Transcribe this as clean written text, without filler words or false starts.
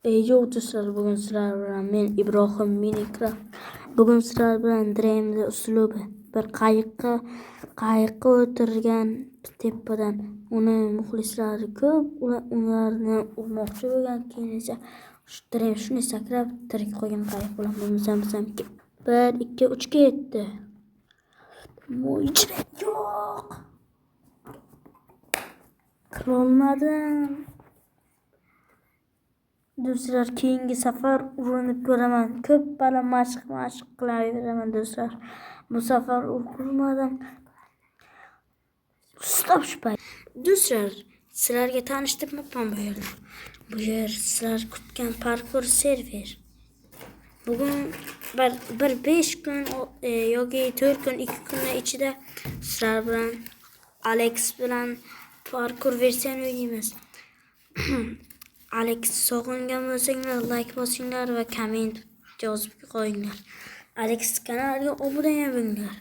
Yo'q do'stlar, bugun sizlar bilan men Ibrohim Minecraft. Bugun sizlar bilan Dream'de uslubi bir qayiqqa o'tirgan tepadan uni muxlislari ko'p, ularni urmoqchi bo'lgan. Keyin esa Dream shuni sakrab tirik qolgan qayiq bilan bo'lmasam 1 2 3 ga yetdi. Ichida yo'q. Kirolmadim. Do'stlar, keyingi safar urinib ko'raman. Ko'p bala mashq qilaveraman do'stlar. Bu safar urmadim. Stop shu payt. Do'stlar, sizlarga tanishtirmoqman bu yerni. Bu yer sizlar kutgan parkur server. Bugun bir 5 kun yoki 4 kun 2 kunning ichida sizlar bilan Alex bilan parkur versiyani o'ynaymiz. Alex sog'ingan bo'lsanglar like bosinglar va komment yozib qo'yinglar. Alex kanaliga obuna bo'linglar.